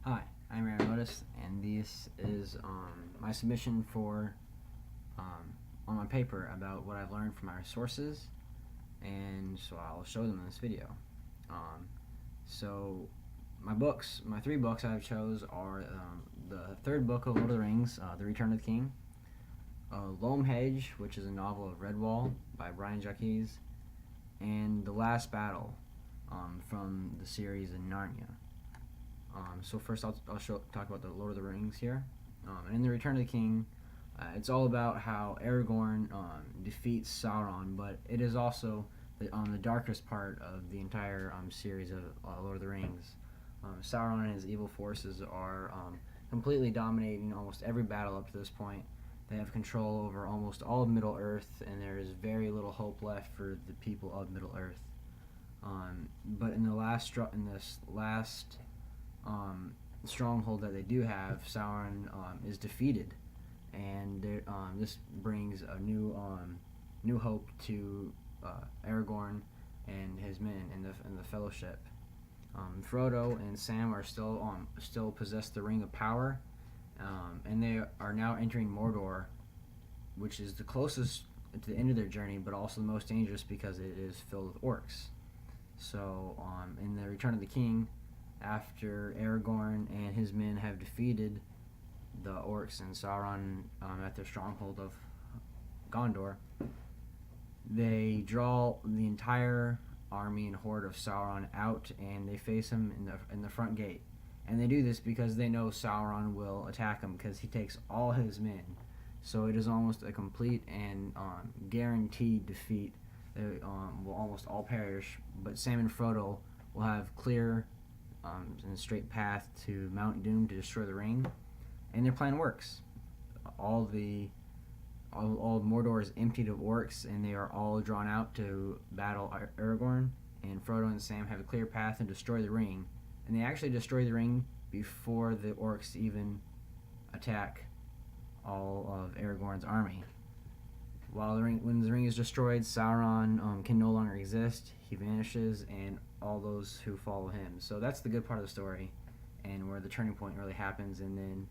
Hi, I'm Aaron Lotus, and this is my submission for on my paper about what I've learned from my sources, and so I'll show them in this video. Um, so my three books I've chose are the third book of Lord of the Rings, The Return of the King, Loam Hedge, which is a novel of Redwall by Brian Jacques, and The Last Battle from the series in Narnia. So first I'll talk about the Lord of the Rings here. And in The Return of the King, it's all about how Aragorn defeats Sauron, but it is also the darkest part of the entire series of Lord of the Rings. Sauron and his evil forces are completely dominating almost every battle up to this point. They have control over almost all of Middle Earth, and there is very little hope left for the people of Middle Earth. But in this last stronghold that they do have, Sauron is defeated, and this brings a new hope to Aragorn and his men in the Fellowship. Frodo and Sam are still possess the Ring of Power, and they are now entering Mordor, which is the closest to the end of their journey, but also the most dangerous because it is filled with orcs. So, in the Return of the King, after Aragorn and his men have defeated the orcs and Sauron at their stronghold of Gondor, they draw the entire army and horde of Sauron out, and they face him in the front gate. And they do this because they know Sauron will attack him because he takes all his men. So it is almost a complete and guaranteed defeat. They will almost all perish, but Sam and Frodo will have clear and straight path to Mount Doom to destroy the ring, and their plan works. All of Mordor is emptied of orcs, and they are all drawn out to battle Aragorn. And Frodo and Sam have a clear path and destroy the ring, and they actually destroy the ring before the orcs even attack all of Aragorn's army. When the ring is destroyed, Sauron can no longer exist. He vanishes, and all those who follow him. So that's the good part of the story, and where the turning point really happens. And then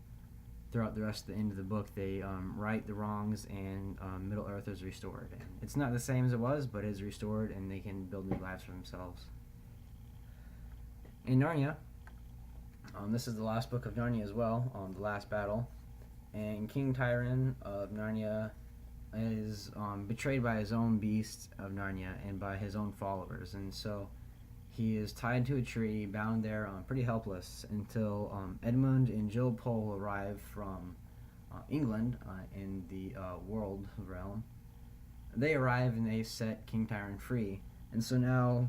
throughout the rest of the end of the book, they right the wrongs, and Middle Earth is restored. And it's not the same as it was, but it is restored, and they can build new lives for themselves. In Narnia, this is the last book of Narnia as well, The Last Battle, and King Tirian of Narnia is betrayed by his own beasts of Narnia and by his own followers, and so he is tied to a tree, bound there, pretty helpless, until Edmund and Jill Pole arrive from England in the world realm. They arrive and they set King Tirian free, and so now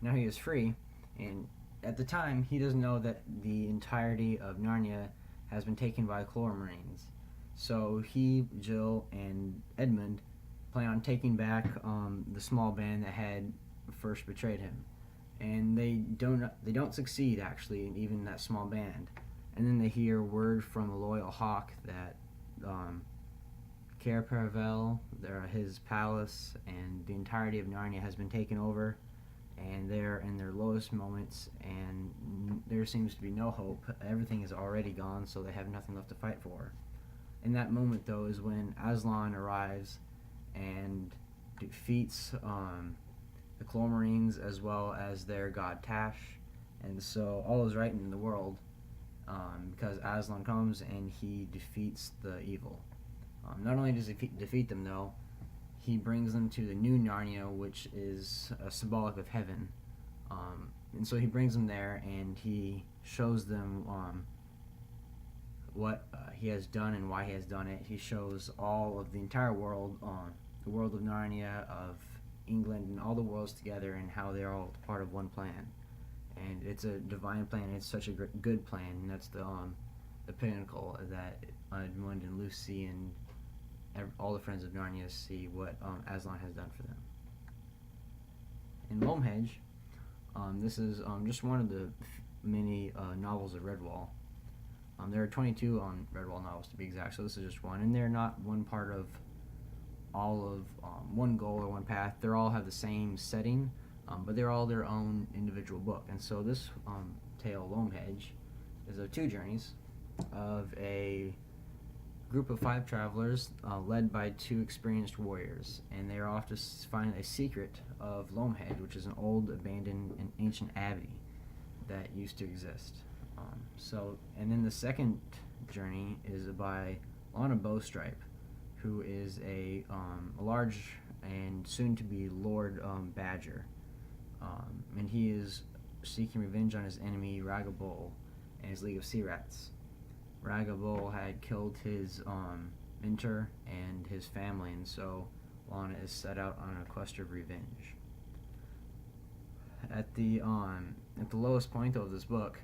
he is free, and at the time he doesn't know that the entirety of Narnia has been taken by Chlormarines. So he, Jill, and Edmund plan on taking back the small band that had first betrayed him, and they don't succeed actually in even that small band. And then they hear word from a loyal hawk that Cair Paravel, his palace, and the entirety of Narnia has been taken over, and they're in their lowest moments, and there seems to be no hope. Everything is already gone, so they have nothing left to fight for. In that moment, though, is when Aslan arrives and defeats the Chlormarines as well as their god Tash, and so all is right in the world because Aslan comes and he defeats the evil. Not only does he defeat them, though, he brings them to the new Narnia, which is symbolic of heaven. And so he brings them there, and he shows them what he has done and why he has done it. He shows all of the entire world, the world of Narnia, of England, and all the worlds together, and how they're all part of one plan. And it's a divine plan. It's such a good plan, and that's the pinnacle that Edmund and Lucy and all the friends of Narnia see what Aslan has done for them. In Loam Hedge, this is just one of the many novels of Redwall. There are 22 on Redwall novels to be exact, so this is just one, and they're not one part of all of one goal or one path. They all have the same setting, but they're all their own individual book. And so this tale, Loam Hedge, is of two journeys of a group of 5 travelers led by 2 experienced warriors, and they are off to find a secret of Loamhead, which is an old, abandoned, and ancient abbey that used to exist. And then the second journey is by Lana Bowstripe, who is a large and soon-to-be Lord Badger, and he is seeking revenge on his enemy Ragabol and his League of Sea Rats. Ragabol had killed his mentor and his family, and so Lana is set out on a quest of revenge. At the lowest point of this book,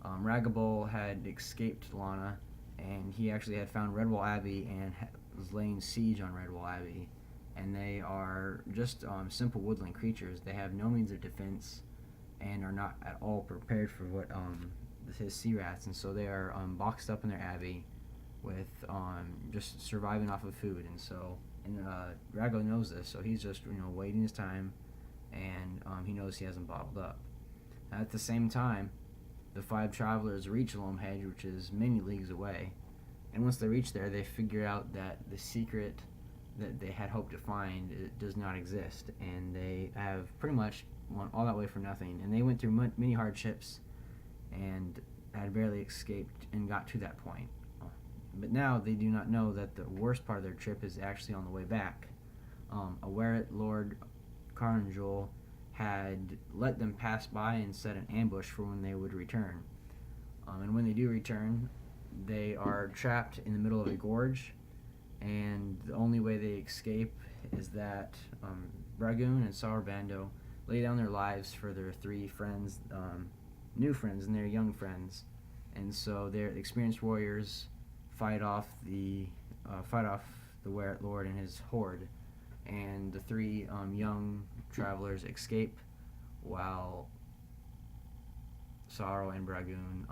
Ragabol had escaped Lana, and he actually had found Redwall Abbey and was laying siege on Redwall Abbey. And they are just simple woodland creatures. They have no means of defense and are not at all prepared for what his sea rats, and so they are boxed up in their abbey with just surviving off of food. And Rago knows this, so he's just waiting his time, and he knows he hasn't bottled up. At the same time, the 5 travelers reach Loamhead, which is many leagues away, and once they reach there, they figure out that the secret that they had hoped to find, it does not exist, and they have pretty much went all that way for nothing. And they went through many hardships and had barely escaped and got to that point. But now they do not know that the worst part of their trip is actually on the way back. Awerit Lord Caranjul had let them pass by and set an ambush for when they would return. And when they do return, they are trapped in the middle of a gorge, and the only way they escape is that Bragoon and Sawabando lay down their lives for their 3 friends, new friends and their young friends. And so their experienced warriors fight off the Werit Lord and his horde, and the 3 young travelers escape while Sorrow and Bragoon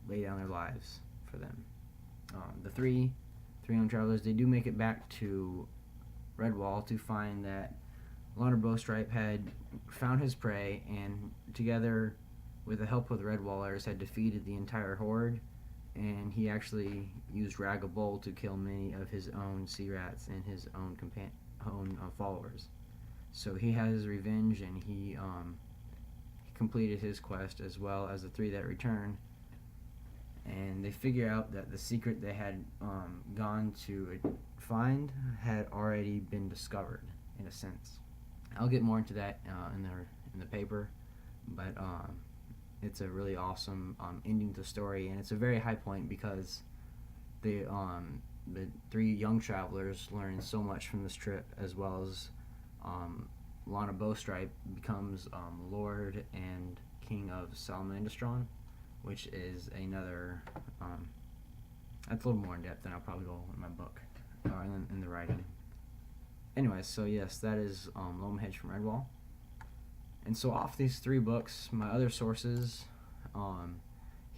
lay down their lives for them. The three young travelers, they do make it back to Redwall to find that Lana Bowstripe had found his prey, and together with the help of the Redwallers had defeated the entire horde, and he actually used Ragabol to kill many of his own sea rats and his own followers. So he had his revenge, and he completed his quest, as well as the 3 that returned. And they figure out that the secret they had gone to find had already been discovered, in a sense. I'll get more into that in the paper, but it's a really awesome ending to the story, and it's a very high point because the 3 young travelers learn so much from this trip, as well as Lana Bowstripe becomes Lord and King of Salamandastron, which is another that's a little more in depth than I'll probably go in my book or in the writing. Anyways, so yes, that is Loamhead from Redwall. And so off these 3 books, my other sources,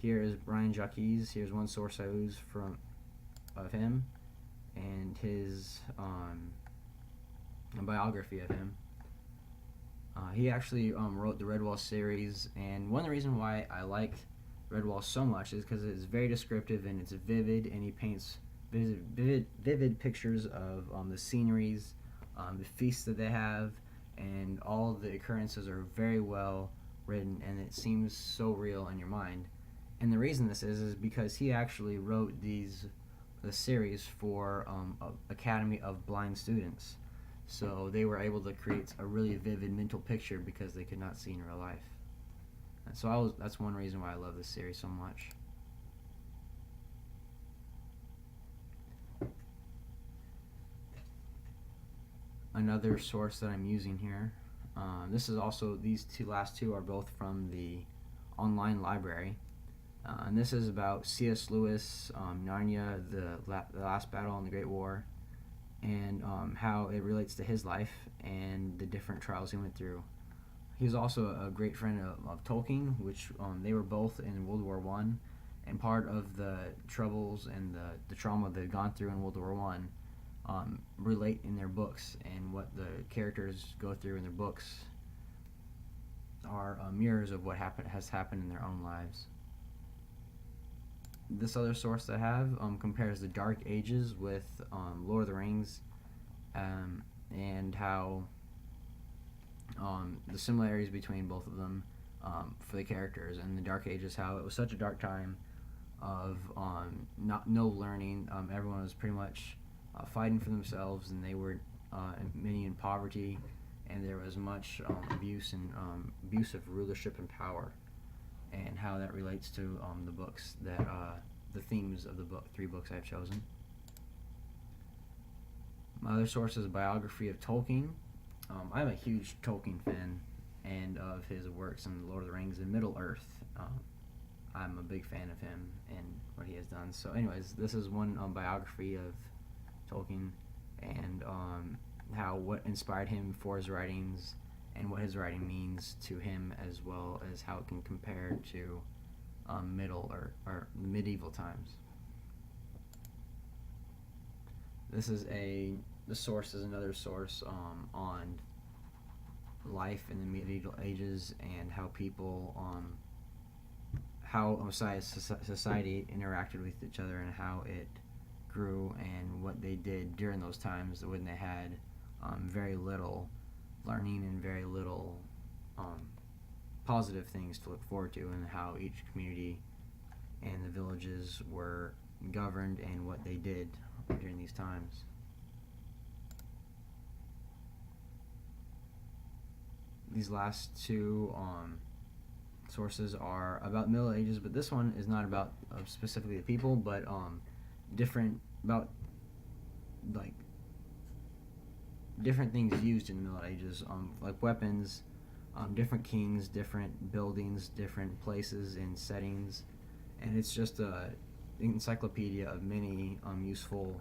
here is Brian Jacques. Here's one source I use of him, and his a biography of him. He actually wrote the Redwall series, and one of the reasons why I liked Redwall so much is because it's very descriptive and it's vivid, and he paints vivid pictures of the sceneries, the feasts that they have, and all of the occurrences are very well written, and it seems so real in your mind. And the reason this is because he actually wrote the series for Academy of Blind students, so they were able to create a really vivid mental picture because they could not see in real life. And so that's one reason why I love this series so much. Another source that I'm using here, this is also, these last two are both from the online library, and this is about C.S. Lewis, Narnia, the Last Battle in the Great War, and how it relates to his life and the different trials he went through. He was also a great friend of Tolkien, which they were both in World War I, and part of the troubles and the trauma they'd gone through in World War I relate in their books, and what the characters go through in their books are mirrors of what has happened in their own lives. this other source that I have compares the Dark Ages with Lord of the Rings, and how the similarities between both of them for the characters. And the Dark Ages, how it was such a dark time of no learning. Everyone was pretty much fighting for themselves, and they were many in poverty, and there was much abuse and abuse of rulership and power, and how that relates to the books that the themes of the three books I've chosen. My other source is a biography of Tolkien. I'm a huge Tolkien fan, and of his works in Lord of the Rings and Middle Earth. I'm a big fan of him and what he has done. So anyways, this is one biography of Tolkien, and how what inspired him for his writings, and what his writing means to him, as well as how it can compare to middle or medieval times. The source is another source on life in the medieval ages, and how people how society interacted with each other, and how it grew, and what they did during those times when they had very little learning and very little positive things to look forward to, and how each community and the villages were governed, and what they did during these times. These last two sources are about Middle Ages, but this one is not about specifically the people, but different about like different things used in the Middle Ages, like weapons, different kings, different buildings, different places and settings, and it's just a encyclopedia of many useful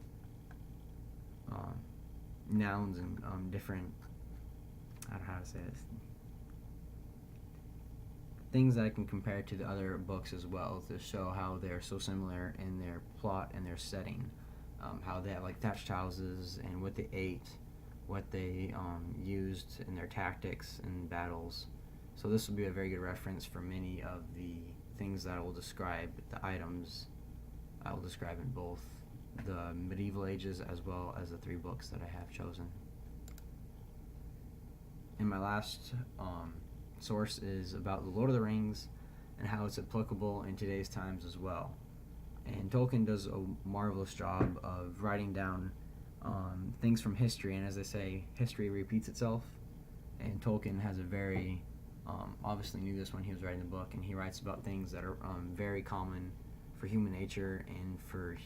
nouns and different, I don't know how to say this, things that I can compare to the other books as well, to show how they're so similar in their plot and their setting, how they have like thatched houses, and what they ate, what they used in their tactics and battles. So this will be a very good reference for many of the things that I will describe, the items I will describe in both the medieval ages as well as the three books that I have chosen. And my last source is about the Lord of the Rings, and how it's applicable in today's times as well. And Tolkien does a marvelous job of writing down things from history, and as they say, history repeats itself. And Tolkien has a very obviously knew this when he was writing the book, and he writes about things that are very common for human nature, and for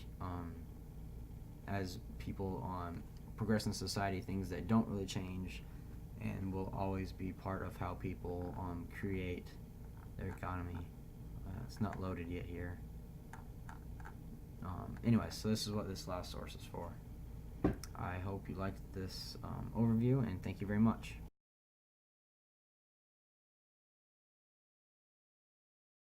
as people progress in society, things that don't really change and will always be part of how people create their economy. It's not loaded yet here. Anyway, so this is what this last source is for. I hope you liked this overview, and thank you very much.